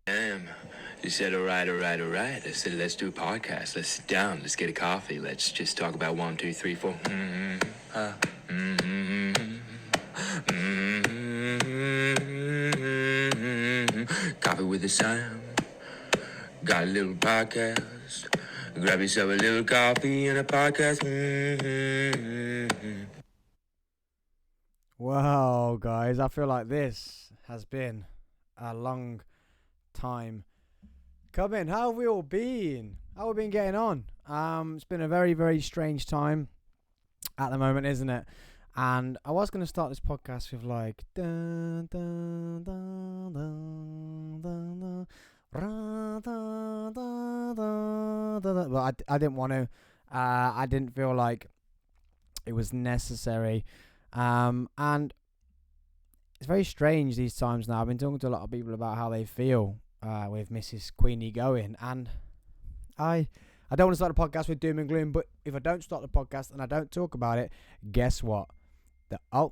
He said, all right. I said, let's do a podcast. Let's sit down. Let's get a coffee. Let's just talk about 1, 2, 3, 4. Coffee with the Sam. Got a little podcast. Grab yourself a little coffee and a podcast. Wow, guys, I feel like this has been a long time coming. How have we all been? How have we been getting on? It's been a very, very strange time at the moment, isn't it? And I was going to start this podcast with like dun, dun, dun, dun, dun, dun, ra, dun, dun, dun, dun, dun, but I didn't want to. I didn't feel like it was necessary. And it's very strange these times now. I've been talking to a lot of people about how they feel with Mrs. Queenie going, and I don't want to start a podcast with doom and gloom, but if I don't start the podcast and I don't talk about it, guess what?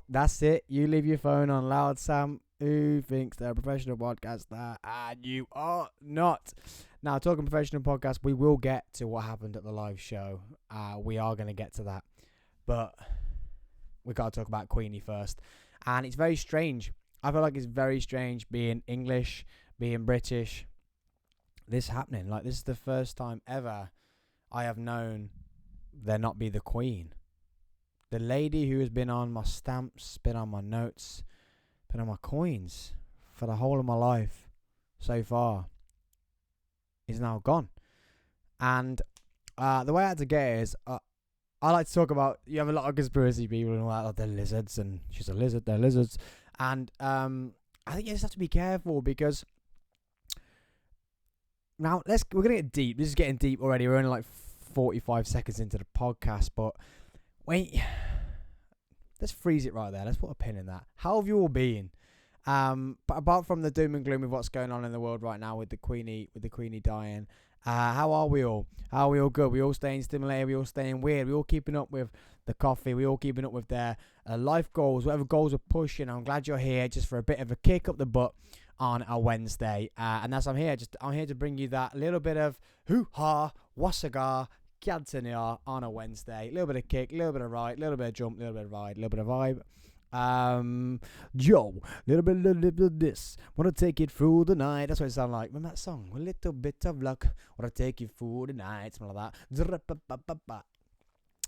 That's it. You leave your phone on loud, Sam. Who thinks they're a professional podcaster? And you are not. Now, talking professional podcast, we will get to what happened at the live show. We are going to get to that, but we got to talk about Queenie first. And it's very strange. I feel like it's very strange being English, being British. This happening. Like, this is the first time ever I have known there not be the Queen. The lady who has been on my stamps, been on my notes, been on my coins for the whole of my life so far is now gone. And the way I had to get it is... I like to talk about, you have a lot of conspiracy people and all that, like the lizards, and she's a lizard, they're lizards. And I think you just have to be careful because now we're going to get deep. This is getting deep already. We're only like 45 seconds into the podcast, but wait, let's freeze it right there. Let's put a pin in that. How have you all been? But apart from the doom and gloom of what's going on in the world right now with the Queenie dying, how are we all? How are we all good? We all staying stimulated? We all staying weird? We all keeping up with the coffee? We all keeping up with their life goals? Whatever goals we're pushing. I'm glad you're here just for a bit of a kick up the butt on a Wednesday. And that's I'm here to bring you that little bit of hoo-ha, wasaga, Kiantania on a Wednesday. A little bit of kick, a little bit of ride, a little bit of jump, a little bit of ride, a little bit of vibe. Little bit of this. Wanna take it through the night. That's what it sounds like. Remember that song? A little bit of luck. Wanna take you through the night. Something like that.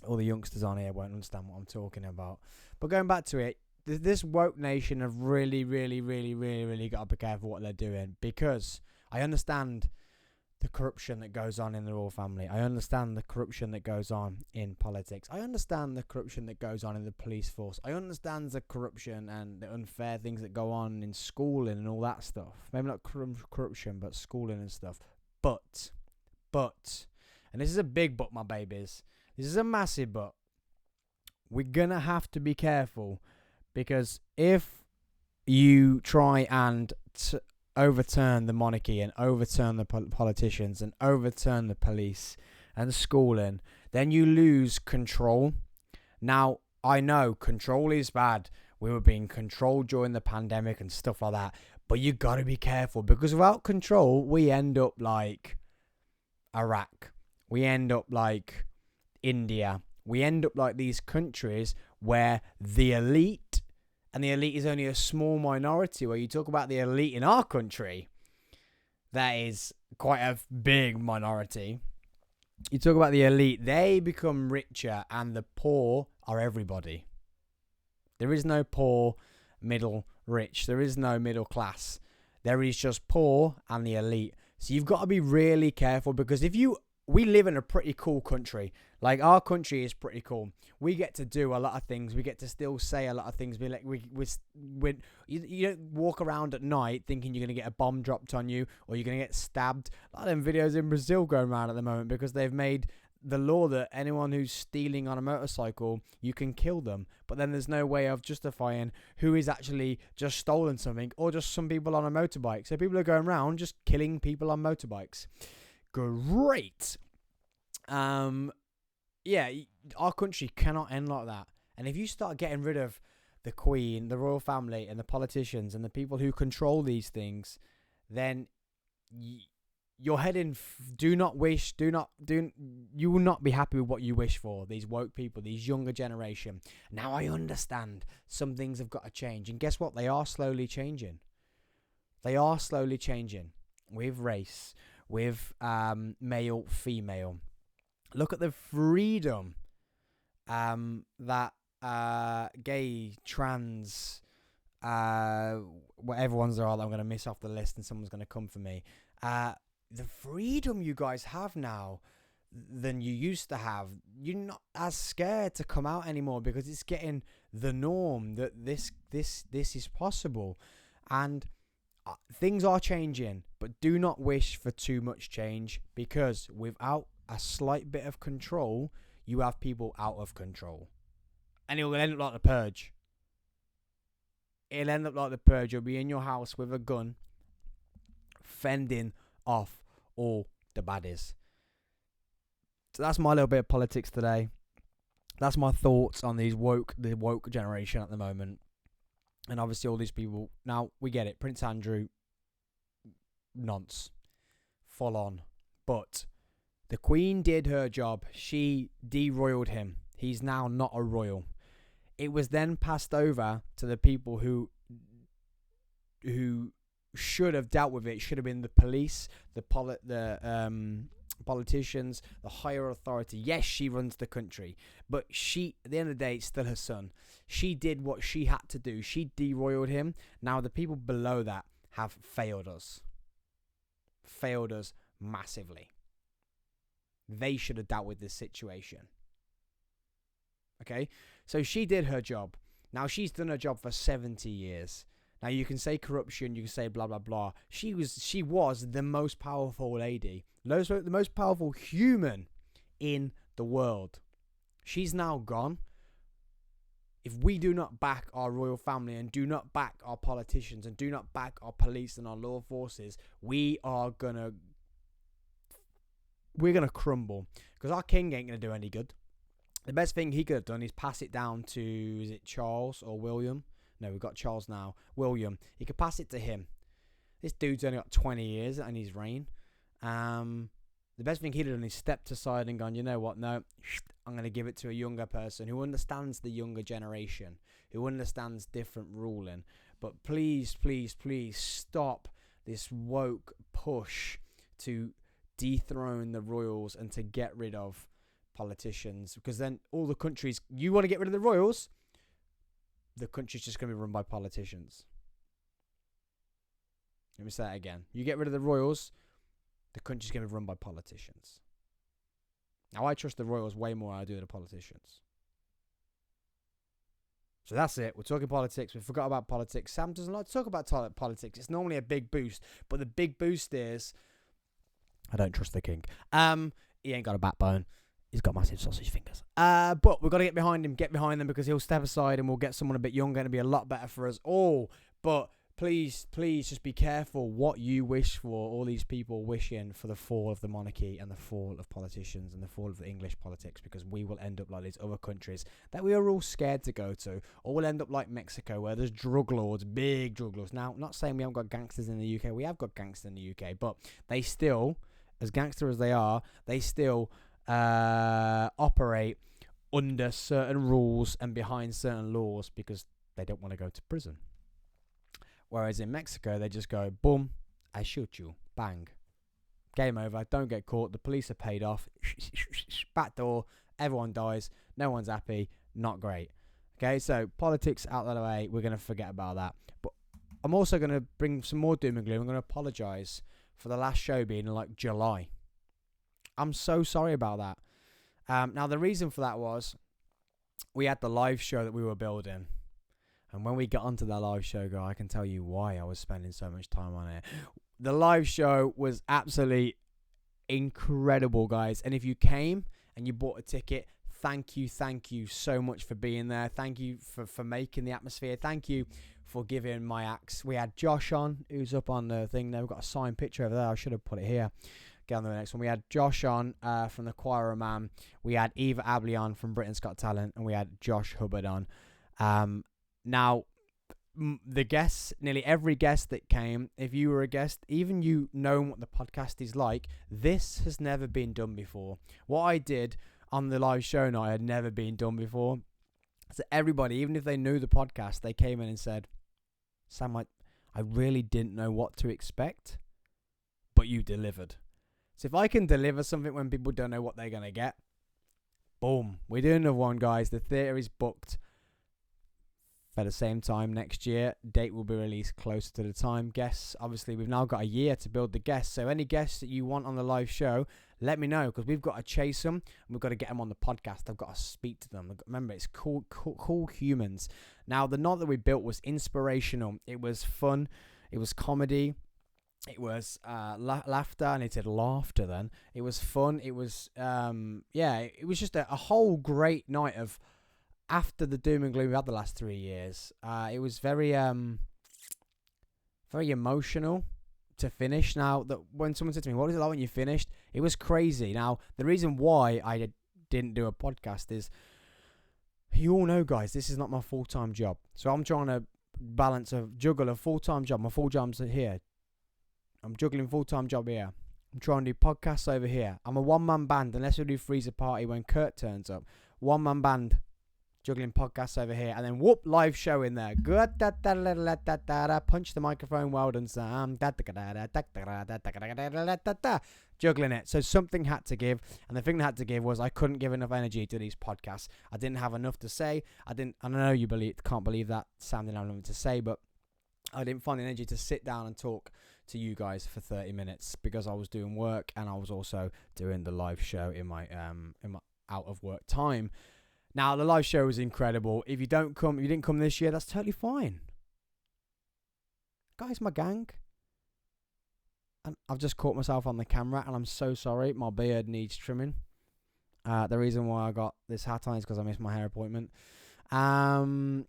All the youngsters on here won't understand what I'm talking about. But going back to it, this woke nation have really got to be careful what they're doing, because I understand the corruption that goes on in the royal family. I understand the corruption that goes on in politics. I understand the corruption that goes on in the police force. I understand the corruption and the unfair things that go on in schooling and all that stuff. Maybe not corruption, but schooling and stuff. But, and this is a big but, my babies. This is a massive but. We're going to have to be careful, because if you try and... overturn the monarchy and overturn the politicians and overturn the police and schooling, then you lose control. Now, I know control is bad. We were being controlled during the pandemic and stuff like that. But you got to be careful, because without control, we end up like Iraq. We end up like India. We end up like these countries where the elite, and the elite is only a small minority. Where you talk about the elite in our country, that is quite a big minority. You talk about the elite, they become richer, and the poor are everybody. There is no poor, middle, rich. There is no middle class. There is just poor and the elite. So you've got to be really careful, because we live in a pretty cool country. Like, our country is pretty cool. We get to do a lot of things. We get to still say a lot of things. You don't walk around at night thinking you're going to get a bomb dropped on you, or you're going to get stabbed. A lot of them videos in Brazil going around at the moment, because they've made the law that anyone who's stealing on a motorcycle, you can kill them. But then there's no way of justifying who is actually just stolen something, or just some people on a motorbike. So people are going around just killing people on motorbikes. Great. Yeah, our country cannot end like that. And if you start getting rid of the Queen, the royal family, and the politicians, and the people who control these things, then you're heading. You will not be happy with what you wish for. These woke people, these younger generation. Now I understand some things have got to change, and guess what? They are slowly changing. They are slowly changing with race, with male, female. Look at the freedom that gay, trans, whatever ones there are that I'm going to miss off the list, and someone's going to come for me. The freedom you guys have now than you used to have. You're not as scared to come out anymore because it's getting the norm that this is possible, and things are changing. But do not wish for too much change, because without a slight bit of control, you have people out of control, and it will end up like the Purge. It'll end up like the Purge. You'll be in your house with a gun, fending off all the baddies. So that's my little bit of politics today. That's my thoughts on the woke generation at the moment. And obviously all these people. Now, we get it. Prince Andrew, nonce. Full on. But the Queen did her job. She deroyaled him. He's now not a royal. It was then passed over to the people who should have dealt with it. Should have been the police, the politicians, the higher authority. Yes, she runs the country, but she, at the end of the day, it's still her son. She did what she had to do. She deroyaled him. Now the people below that have failed us massively. They should have dealt with this situation. Okay, so she did her job. Now she's done her job for 70 years. Now you can say corruption, you can say blah blah blah. She was the most powerful lady, the most powerful human in the world. She's now gone. If we do not back our royal family and do not back our politicians and do not back our police and our law forces, we're gonna crumble, because our king ain't gonna do any good. The best thing he could have done is pass it down to, is it Charles or William? No, we've got Charles now. William. He could pass it to him. This dude's only got 20 years in his reign. The best thing he'd have done is stepped aside and gone, you know what, no, I'm going to give it to a younger person who understands the younger generation, who understands different ruling. But please, please, please stop this woke push to dethrone the royals and to get rid of politicians. Because then all the countries, you want to get rid of the royals, the country's just going to be run by politicians. Let me say that again. You get rid of the royals, the country's going to be run by politicians. Now, I trust the royals way more than I do the politicians. So that's it. We're talking politics. We forgot about politics. Sam doesn't like to talk about politics. It's normally a big boost. But the big boost is, I don't trust the king. He ain't got a backbone. He's got massive sausage fingers. But we've got to get behind him, because he'll step aside and we'll get someone a bit younger and it'll be a lot better for us all. But please, please just be careful what you wish for. All these people wishing for the fall of the monarchy and the fall of politicians and the fall of the English politics, because we will end up like these other countries that we are all scared to go to. Or we'll end up like Mexico, where there's drug lords, big drug lords. Now, not saying we haven't got gangsters in the UK. We have got gangsters in the UK. But they still, as gangster as they are, they still operate under certain rules and behind certain laws, because they don't want to go to prison. Whereas in Mexico, they just go, boom, I shoot you, bang, game over, don't get caught, the police are paid off, back door, everyone dies, no one's happy, not great. Okay, so politics out of the way, we're going to forget about that. But I'm also going to bring some more doom and gloom. I'm going to apologise for the last show being in like July. I'm so sorry about that. Now, the reason for that was we had the live show that we were building. And when we got onto that live show, guy, I can tell you why I was spending so much time on it. The live show was absolutely incredible, guys. And if you came and you bought a ticket, thank you so much for being there. Thank you for making the atmosphere. Thank you for giving my acts. We had Josh on, who's up on the thing there. We've got a signed picture over there. I should have put it here. Get on to the next one. We had Josh on from the Choir of Man. We had Eva Abley on from Britain's Got Talent. And we had Josh Hubbard on. Now, the guests, nearly every guest that came, if you were a guest, even you knowing what the podcast is like, this has never been done before. What I did on the live show night had never been done before. So everybody, even if they knew the podcast, they came in and said, Sam, I really didn't know what to expect, but you delivered. So if I can deliver something when people don't know what they're going to get, boom, we're doing another one, guys. The theatre is booked for the same time next year. Date will be released closer to the time. Guests, obviously, we've now got a year to build the guests. So any guests that you want on the live show, let me know, because we've got to chase them and we've got to get them on the podcast. I've got to speak to them. Remember, it's cool humans. Now, the knot that we built was inspirational. It was fun. It was comedy. It was laughter. I needed laughter then. It was fun. It was, it was just a whole great night of, after the doom and gloom we had the last 3 years. It was very emotional to finish. Now, that when someone said to me, what was it like when you finished? It was crazy. Now, the reason why I didn't do a podcast is, you all know, guys, this is not my full-time job. So I'm trying to juggle a full-time job. My full job's here. I'm juggling full-time job here. I'm trying to do podcasts over here. I'm a one-man band, unless we do Freezer Party when Kurt turns up. One-man band, juggling podcasts over here, and then whoop, live show in there. Good, punch the microphone, well done, Sam. Juggling it. So something had to give, and the thing that had to give was I couldn't give enough energy to these podcasts. I didn't have enough to say. I know you can't believe that Sam didn't have nothing to say, but I didn't find the energy to sit down and talk to you guys for 30 minutes because I was doing work and I was also doing the live show in my out of work time. Now, the live show was incredible. If you didn't come this year, that's totally fine. Guys, my gang. And I've just caught myself on the camera, and I'm so sorry. My beard needs trimming. The reason why I got this hat on is because I missed my hair appointment. Sorry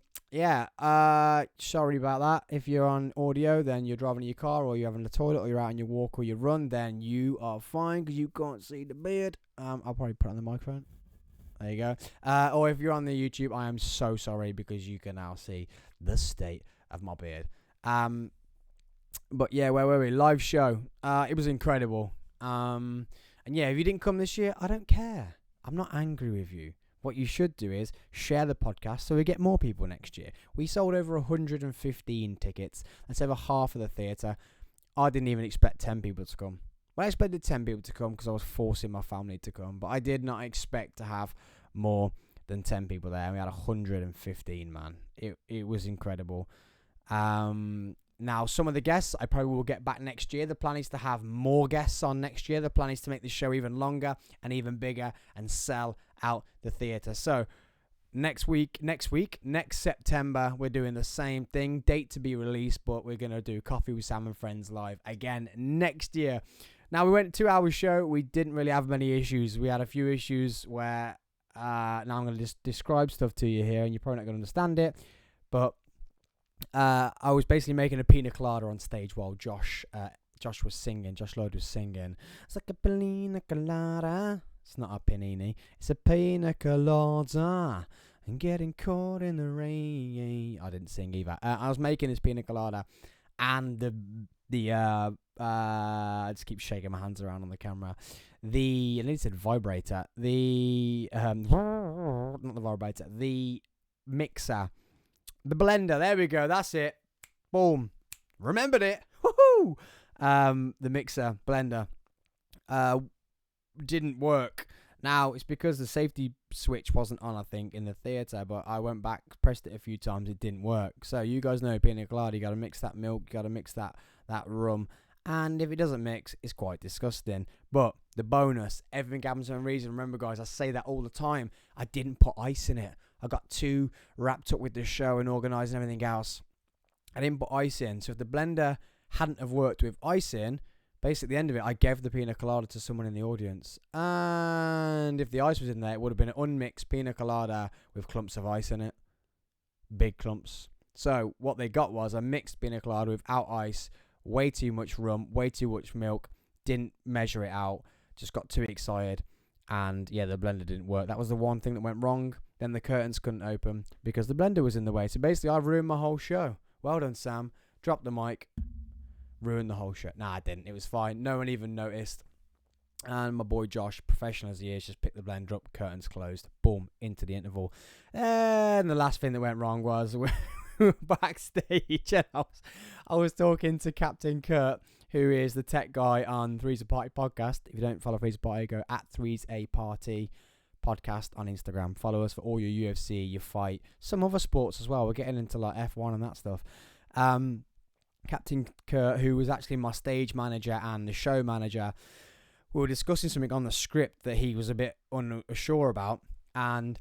about that. If you're on audio, then you're driving in your car, or you're having the toilet, or you're out on your walk, or you run, then you are fine because you can't see the beard. I'll probably put it on the microphone. There you go. Or if you're on the YouTube, I am so sorry because you can now see the state of my beard. But yeah, where were we? Live show. It was incredible. And yeah, if you didn't come this year, I don't care. I'm not angry with you. What you should do is share the podcast so we get more people next year. We sold over 115 tickets. That's over half of the theatre. I didn't even expect 10 people to come. Well, I expected 10 people to come because I was forcing my family to come. But I did not expect to have more than 10 people there. We had 115, man. It was incredible. Now, some of the guests I probably will get back next year. The plan is to have more guests on next year. The plan is to make the show even longer and even bigger and sell out the theatre. So next September, we're doing the same thing. Date to be released, but we're going to do Coffee with Sam and Friends live again next year. Now, we went 2-hour show. We didn't really have many issues. We had a few issues where, now I'm going to just describe stuff to you here, and you're probably not going to understand it, but I was basically making a pina colada on stage while Josh was singing. Josh Lloyd was singing. It's like a pina colada. It's not a panini. It's a pina colada. And getting caught in the rain. I didn't sing either. I was making this pina colada, and I just keep shaking my hands around on the camera. I need to vibrator. Not the vibrator. The mixer. The blender. There we go. That's it. Boom. Remembered it. Woohoo! The mixer, blender, didn't work. Now, it's because the safety switch wasn't on, I think, in the theatre, but I went back, pressed it a few times, it didn't work. So you guys know pina colada, you got to mix that milk, you got to mix that rum, and if it doesn't mix, it's quite disgusting. But the bonus, everything happens for a reason. Remember, guys, I say that all the time. I didn't put ice in it. I got too wrapped up with the show and organising everything else. I didn't put ice in, so if the blender hadn't have worked with ice in, basically, at the end of it, I gave the pina colada to someone in the audience. And if the ice was in there, it would have been an unmixed pina colada with clumps of ice in it. Big clumps. So what they got was a mixed pina colada without ice, way too much rum, way too much milk, didn't measure it out, just got too excited. And yeah, the blender didn't work. That was the one thing that went wrong. Then the curtains couldn't open because the blender was in the way. So basically, I ruined my whole show. Well done, Sam. Dropped the mic. Ruined the whole show. Nah, I didn't. It was fine. No one even noticed. And my boy Josh, professional as he is, just picked the blender up, curtains closed, boom, into the interval. And the last thing that went wrong was we were backstage, and I was talking to Captain Kurt, who is the tech guy on Three's a Party podcast. If you don't follow Three's a Party, go at Three's a Party podcast on Instagram. Follow us for all your UFC, your fight, some other sports as well. We're getting into like F1 and that stuff. Captain Kurt, who was actually my stage manager and the show manager, we were discussing something on the script that he was a bit unsure about, and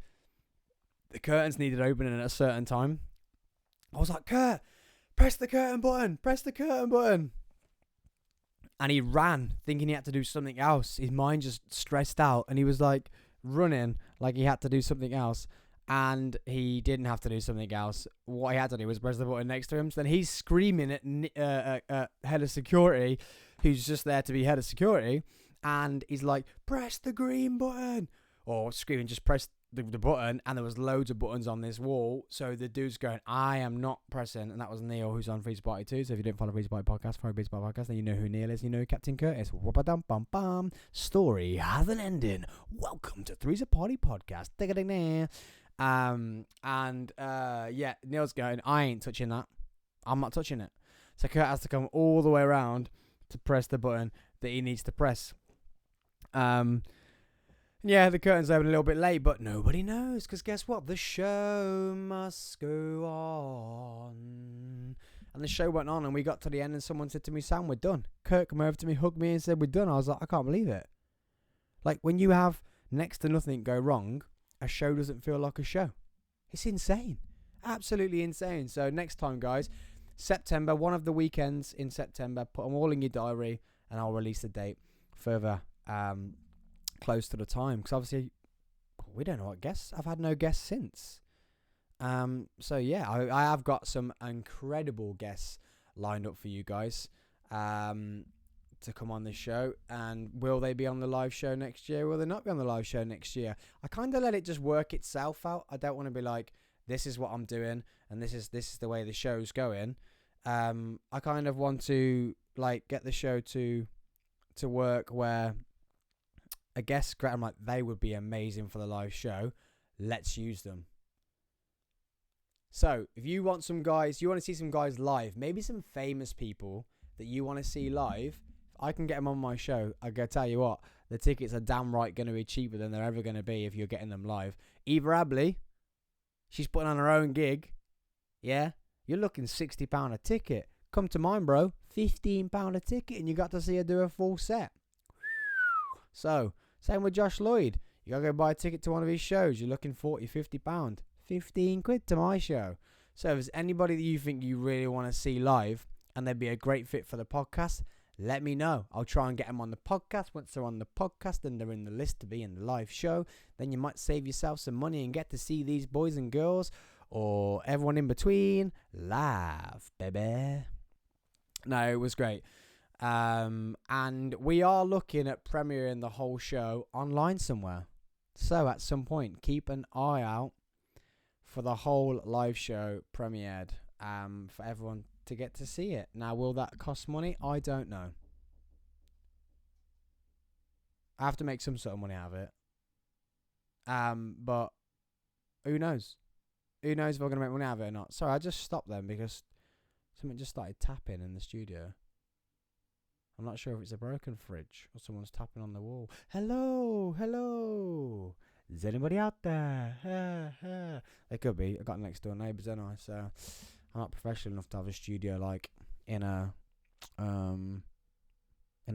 the curtains needed opening at a certain time. I was like, Kurt, press the curtain button. And he ran, thinking he had to do something else. His mind just stressed out, and he was like running like he had to do something else. And he didn't have to do something else. What he had to do was press the button next to him. So then he's screaming at head of security, who's just there to be head of security. And he's like, press the green button. Or screaming, just press the button. And there was loads of buttons on this wall. So the dude's going, I am not pressing. And that was Neil, who's on Freeze Party too. So if you don't follow Freeze Party podcast, follow Freeze Party podcast, then you know who Neil is. You know who Captain Kurt is. Whoop-a-dum-bum-bum. Story has an ending. Welcome to Three's a Party podcast. Yeah, Neil's going, I ain't touching that. I'm not touching it. So Kurt has to come all the way around to press the button that he needs to press. Yeah, the curtain's open a little bit late, but nobody knows, because guess what? The show must go on. And the show went on, and we got to the end, and someone said to me, Sam, we're done. Kurt came over to me, hugged me, and said, we're done. I was like, I can't believe it. Like, when you have next to nothing go wrong, a show doesn't feel like a show. It's insane. Absolutely insane. So next time, guys, September, one of the weekends in September, put them all in your diary, and I'll release the date further close to the time. Because obviously, we don't know what guests. I've had no guests since. So yeah, I have got some incredible guests lined up for you guys to come on this show. And will they be on the live show next year? Will they not be on the live show next year? I kind of let it just work itself out. I don't want to be like, this is what I'm doing and this is the way the show's going. I kind of want to like get the show to work where a guest, I'm like, they would be amazing for the live show. Let's use them. So if you want some guys, you want to see some guys live, maybe some famous people that you want to see live, I can get them on my show. I gotta tell you what, the tickets are damn right going to be cheaper than they're ever going to be if you're getting them live. Eva Abley, she's putting on her own gig. Yeah, you're looking £60 a ticket. Come to mine, bro. £15 a ticket, and you got to see her do a full set. So, same with Josh Lloyd. You got to go buy a ticket to one of his shows. You're looking £40, £50. 15 quid to my show. So if there's anybody that you think you really want to see live and they'd be a great fit for the podcast, let me know. I'll try and get them on the podcast. Once they're on the podcast and they're in the list to be in the live show, then you might save yourself some money and get to see these boys and girls or everyone in between live, baby. No, it was great. And we are looking at premiering the whole show online somewhere. So at some point, keep an eye out for the whole live show premiered, for everyone to get to see it. Now, will that cost money? I don't know. I have to make some sort of money out of it. But who knows? Who knows if I'm going to make money out of it or not? Sorry, I just stopped then because something just started tapping in the studio. I'm not sure if it's a broken fridge or someone's tapping on the wall. Hello, hello. Is anybody out there? They could be. I got next door neighbours, don't I? So I'm not professional enough to have a studio like in a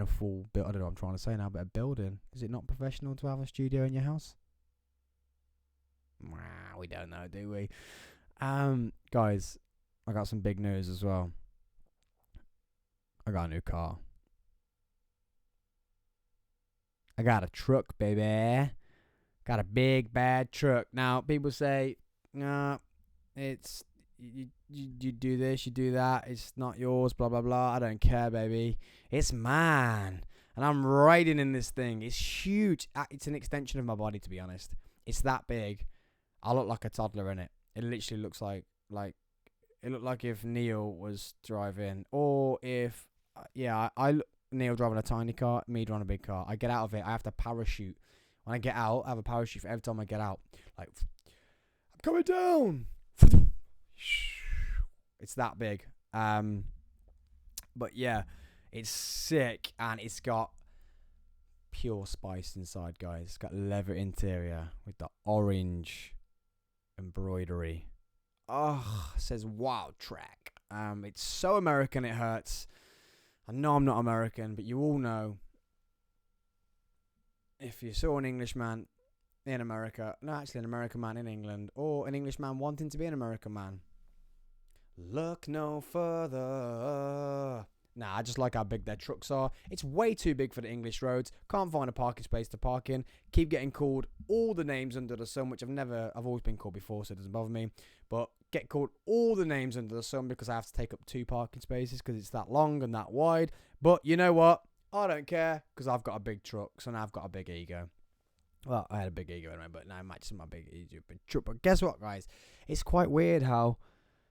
full build. I don't know what I'm trying to say now, but a building. Is it not professional to have a studio in your house? We don't know, do we? Guys, I got some big news as well. I got a new car. I got a truck, baby. Got a big bad truck. Now people say, nah, it's you do this, you do that. It's not yours. Blah blah blah. I don't care, baby. It's mine, and I'm riding in this thing. It's huge. It's an extension of my body, to be honest. It's that big. I look like a toddler in it. It literally looks like It looked like if Neil was driving, or if Neil driving a tiny car, me driving a big car. I get out of it. I have to parachute. When I get out, I have a parachute for every time I get out. Like, I'm coming down. It's that big. But yeah, it's sick, and it's got pure spice inside, guys. It's got leather interior with the orange embroidery. Oh, it says "Wow Track." It's so American it hurts. I know I'm not American, but you all know if you saw an Englishman in America, no, actually an American man in England, or an Englishman wanting to be an American man, look no further. Nah, I just like how big their trucks are. It's way too big for the English roads. Can't find a parking space to park in. Keep getting called all the names under the sun, which I've always been called before, so it doesn't bother me. But get called all the names under the sun because I have to take up 2 parking spaces because it's that long and that wide. But you know what? I don't care because I've got a big truck, so now I've got a big ego. Well, I had a big ego anyway, but now it matches my big ego. But guess what, guys? It's quite weird how,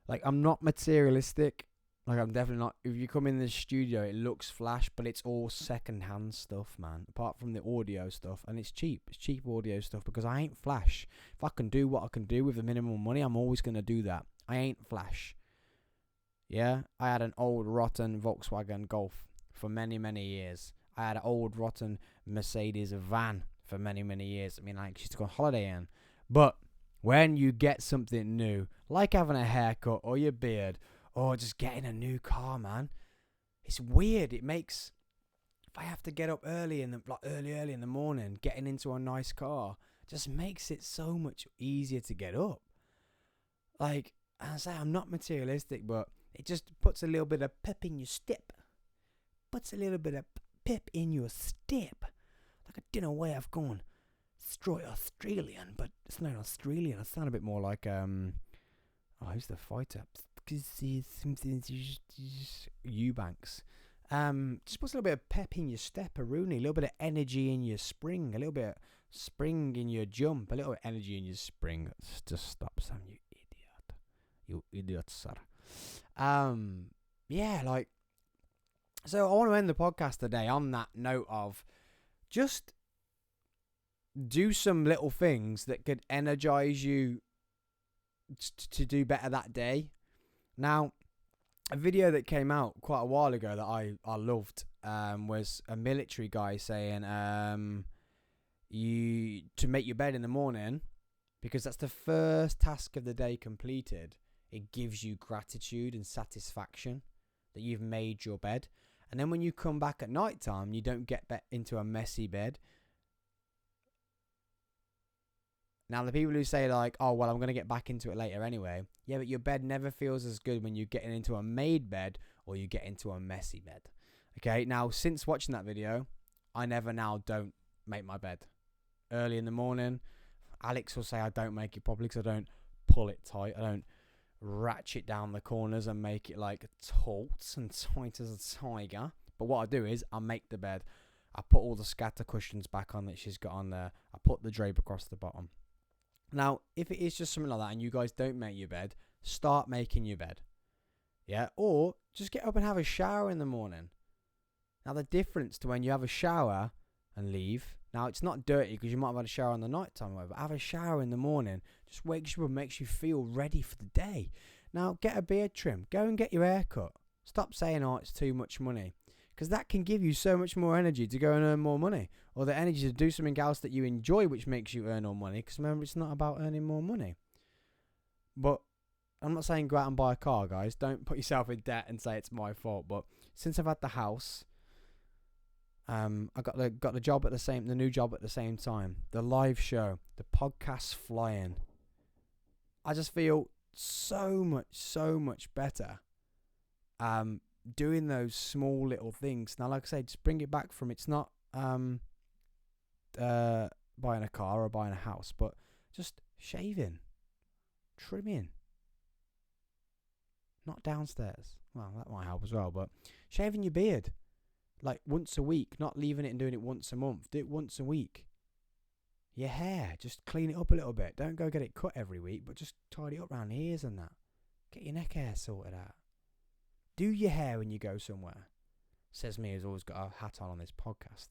like, I'm not materialistic. Like, I'm definitely not. If you come in the studio, it looks flash, but it's all second-hand stuff, man. Apart from the audio stuff, and it's cheap. It's cheap audio stuff because I ain't flash. If I can do what I can do with the minimum money, I'm always going to do that. I ain't flash. Yeah? I had an old, rotten Volkswagen Golf for many, many years. I had an old, rotten Mercedes van for many, many years. I mean, I used to go on holiday in. But when you get something new, like having a haircut or your beard, or just getting a new car, man, it's weird. It makes, if I have to get up early in the morning, getting into a nice car just makes it so much easier to get up. Like, as I say, I'm not materialistic, but it just puts a little bit of pep in your step. Puts a little bit of pep in your step. Like, I don't know where I've gone. Destroy Australian, but it's not Australian. I sound a bit more like who's the fighter? Eubanks. Just puts a little bit of pep in your step, a Rooney, a little bit of energy in your spring, a little bit of spring in your jump, a little bit of energy in your spring. Just stop, Sam, you idiot. You idiot, sir. Yeah, like, so I want to end the podcast today on that note of just do some little things that could energize you to do better that day. Now, a video that came out quite a while ago that I loved was a military guy saying you to make your bed in the morning, because that's the first task of the day completed. It gives you gratitude and satisfaction that you've made your bed. And then when you come back at night time, you don't get into a messy bed. Now, the people who say, like, oh, well, I'm going to get back into it later anyway. Yeah, but your bed never feels as good when you're getting into a made bed or you get into a messy bed. Okay, now, since watching that video, I don't make my bed. Early in the morning, Alex will say I don't make it properly because I don't pull it tight. I don't ratchet down the corners and make it, like, taut and tight as a tiger. But what I do is I make the bed. I put all the scatter cushions back on that she's got on there. I put the drape across the bottom. Now, if it is just something like that and you guys don't make your bed, start making your bed. Yeah? Or just get up and have a shower in the morning. Now, the difference to when you have a shower and leave, now it's not dirty because you might have had a shower in the night time, but have a shower in the morning. Just wakes you up and makes you feel ready for the day. Now, get a beard trim. Go and get your hair cut. Stop saying, oh, it's too much money. Because that can give you so much more energy to go and earn more money. Or the energy to do something else that you enjoy, which makes you earn more money. Because remember, it's not about earning more money. But I'm not saying go out and buy a car, guys. Don't put yourself in debt and say it's my fault. But since I've had the house, I got the job at the new job at the same time. The live show, the podcast flying. I just feel so much better. Doing those small little things. Now, like I say, just bring it back from, it's not buying a car or buying a house, but just shaving, trimming, not downstairs. Well, that might help as well, but shaving your beard, like once a week, not leaving it and doing it once a month. Do it once a week. Your hair, just clean it up a little bit. Don't go get it cut every week, but just tidy up around the ears and that. Get your neck hair sorted out. Do your hair when you go somewhere. Says me who's always got a hat on this podcast.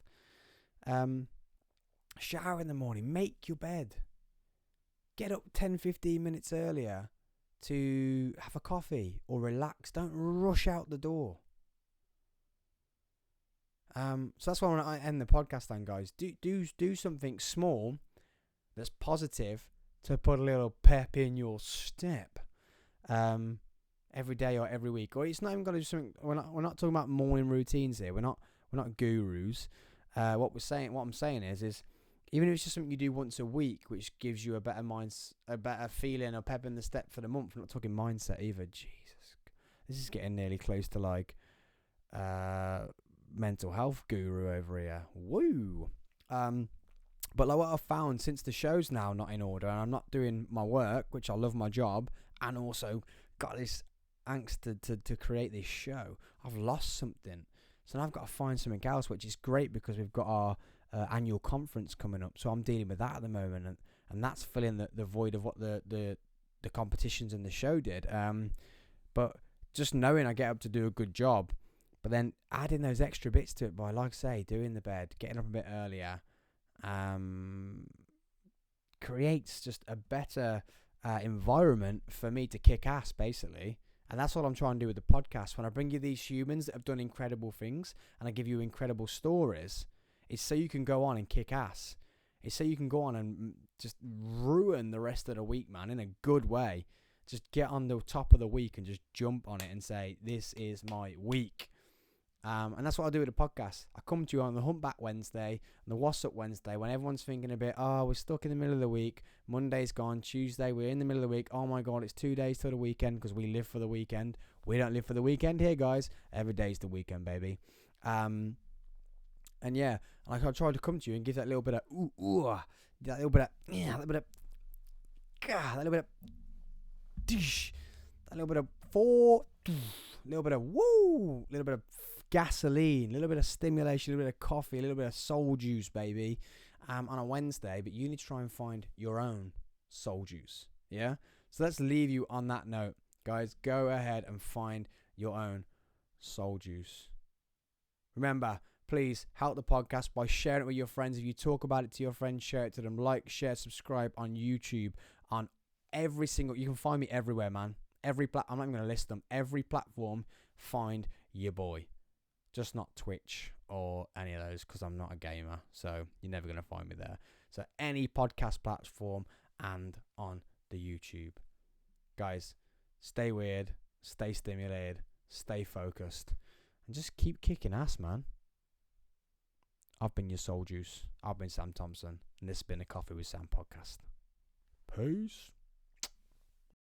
Shower in the morning. Make your bed. Get up 10-15 minutes earlier to have a coffee or relax. Don't rush out the door. So that's why I want to end the podcast then, guys. Do something small that's positive to put a little pep in your step. Every day or every week, or it's not even got to do something. We're not talking about morning routines here. We're not gurus. What I'm saying is even if it's just something you do once a week, which gives you a better a better feeling, or pep in the step for the month. I'm not talking mindset either. Jesus, this is getting nearly close to like mental health guru over here. Woo. But like what I've found since the show's now not in order, and I'm not doing my work, which I love my job, and also got this angst to create this show, I've lost something. So now I've got to find something else, which is great because we've got our annual conference coming up. So I'm dealing with that at the moment, and that's filling the void of what the competitions and the show did. But just knowing I get up to do a good job, but then adding those extra bits to it by, like I say, doing the bed, getting up a bit earlier, creates just a better environment for me to kick ass, basically. And that's what I'm trying to do with the podcast. When I bring you these humans that have done incredible things and I give you incredible stories, it's so you can go on and kick ass. It's so you can go on and just ruin the rest of the week, man, in a good way. Just get on the top of the week and just jump on it and say, this is my week. And that's what I do with the podcast. I come to you on the Humpback Wednesday and the What's Up Wednesday when everyone's thinking a bit, we're stuck in the middle of the week. Monday's gone. Tuesday, we're in the middle of the week. Oh my God, it's 2 days till the weekend because we live for the weekend. We don't live for the weekend here, guys. Every day's the weekend, baby. And yeah, like I tried to come to you and give that little bit of that little bit of that little bit of dish, that little bit of little bit of woo, little bit of gasoline, a little bit of stimulation, a little bit of coffee, a little bit of soul juice, baby, on a Wednesday. But you need to try and find your own soul juice. Yeah. So let's leave you on that note, guys. Go ahead and find your own soul juice. Remember, please help the podcast by sharing it with your friends. If you talk about it to your friends, share it to them. Like, share, subscribe on YouTube, on every single. You can find me everywhere, man. I'm not even going to list them. Every platform, find your boy. Just not Twitch or any of those because I'm not a gamer. So you're never going to find me there. So any podcast platform and on the YouTube. Guys, stay weird, stay stimulated, stay focused, and just keep kicking ass, man. I've been your Soul Juice. I've been Sam Thompson, and this has been a Coffee with Sam podcast. Peace.